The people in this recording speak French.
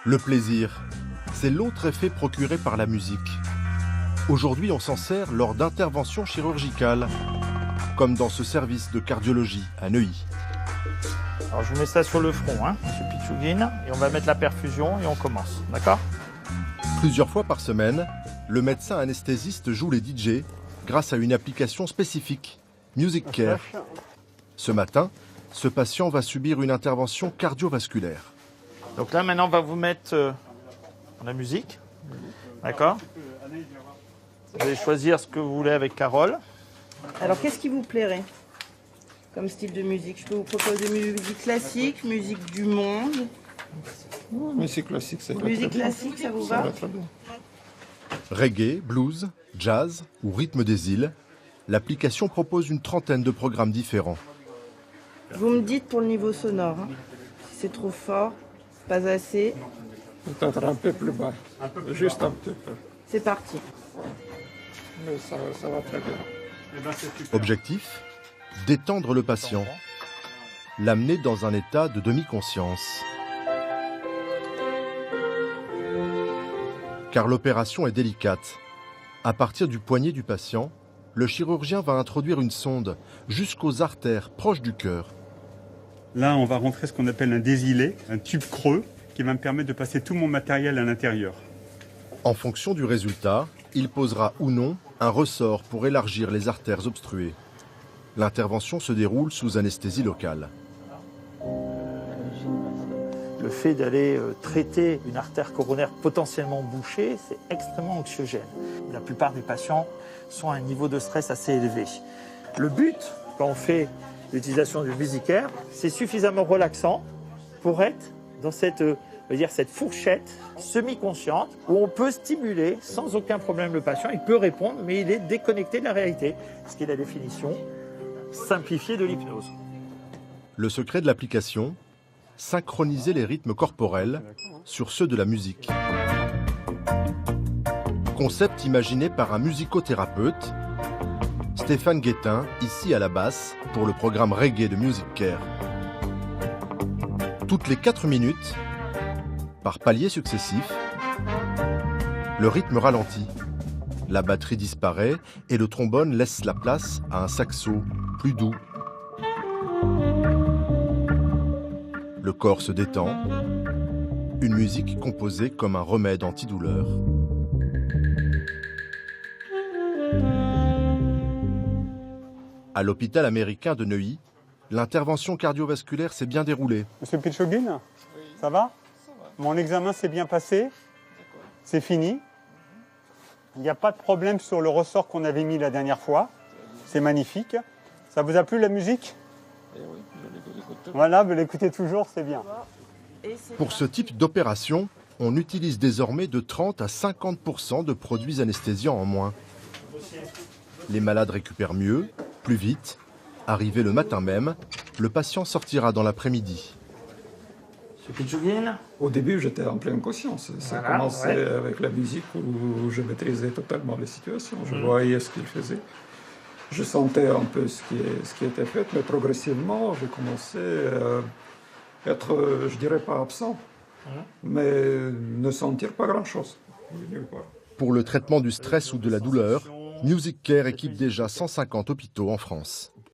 Le plaisir, c'est l'autre effet procuré par la musique. Aujourd'hui, on s'en sert lors d'interventions chirurgicales, comme dans ce service de cardiologie à Neuilly. Alors je vous mets ça sur le front, monsieur Pichougine, et on va mettre la perfusion et on commence, d'accord? Plusieurs fois par semaine, le médecin anesthésiste joue les DJ grâce à une application spécifique, Music Care. Ce matin, ce patient va subir une intervention cardiovasculaire. Donc là maintenant on va vous mettre la musique, d'accord? Vous allez choisir ce que vous voulez avec Carole. Alors qu'est-ce qui vous plairait comme style de musique? Je peux vous proposer musique classique, musique du monde. Musique classique, c'est Musique classique, ça vous va? Reggae, blues, jazz ou rythme des îles, l'application propose une trentaine de programmes différents. Vous me dites pour le niveau sonore, si c'est trop fort, pas assez. Peut-être un peu plus bas, juste un petit peu. C'est parti. Mais ça va très bien. Objectif, détendre le patient, l'amener dans un état de demi-conscience. Car l'opération est délicate. À partir du poignet du patient, le chirurgien va introduire une sonde jusqu'aux artères proches du cœur. Là, on va rentrer ce qu'on appelle un désilé, un tube creux, qui va me permettre de passer tout mon matériel à l'intérieur. En fonction du résultat, il posera ou non un ressort pour élargir les artères obstruées. L'intervention se déroule sous anesthésie locale. Le fait d'aller traiter une artère coronaire potentiellement bouchée, c'est extrêmement anxiogène. La plupart des patients sont à un niveau de stress assez élevé. Le but, quand on fait l'utilisation du Music Care, c'est suffisamment relaxant pour être dans cette fourchette semi-consciente où on peut stimuler sans aucun problème le patient. Il peut répondre, mais il est déconnecté de la réalité, ce qui est la définition simplifiée de l'hypnose. Le secret de l'application, synchroniser les rythmes corporels sur ceux de la musique. Concept imaginé par un musicothérapeute, Stéphane Guettin, ici à la basse, pour le programme Reggae de Music Care. Toutes les 4 minutes, par paliers successifs, le rythme ralentit. La batterie disparaît et le trombone laisse la place à un saxo plus doux. Le corps se détend. Une musique composée comme un remède antidouleur. À l'hôpital américain de Neuilly, l'intervention cardiovasculaire s'est bien déroulée. Monsieur Pichougine, ça va? Mon examen s'est bien passé. C'est fini. Il n'y a pas de problème sur le ressort qu'on avait mis la dernière fois. C'est magnifique. Ça vous a plu la musique? Voilà, vous l'écoutez toujours, c'est bien. Pour ce type d'opération, on utilise désormais de 30 à 50% de produits anesthésiants en moins. Les malades récupèrent mieux, plus vite. Arrivé le matin même, le patient sortira dans l'après-midi. Monsieur Pichougine? Au début, j'étais en pleine conscience. Ça a commencé avec la musique où je maîtrisais totalement les situations. Je voyais ce qu'il faisait. Je sentais un peu ce qui était fait, mais progressivement, j'ai commencé à être, je dirais pas absent, mais ne sentir pas grand-chose. Pour le traitement du stress ou de la douleur, Music Care équipe déjà 150 hôpitaux en France.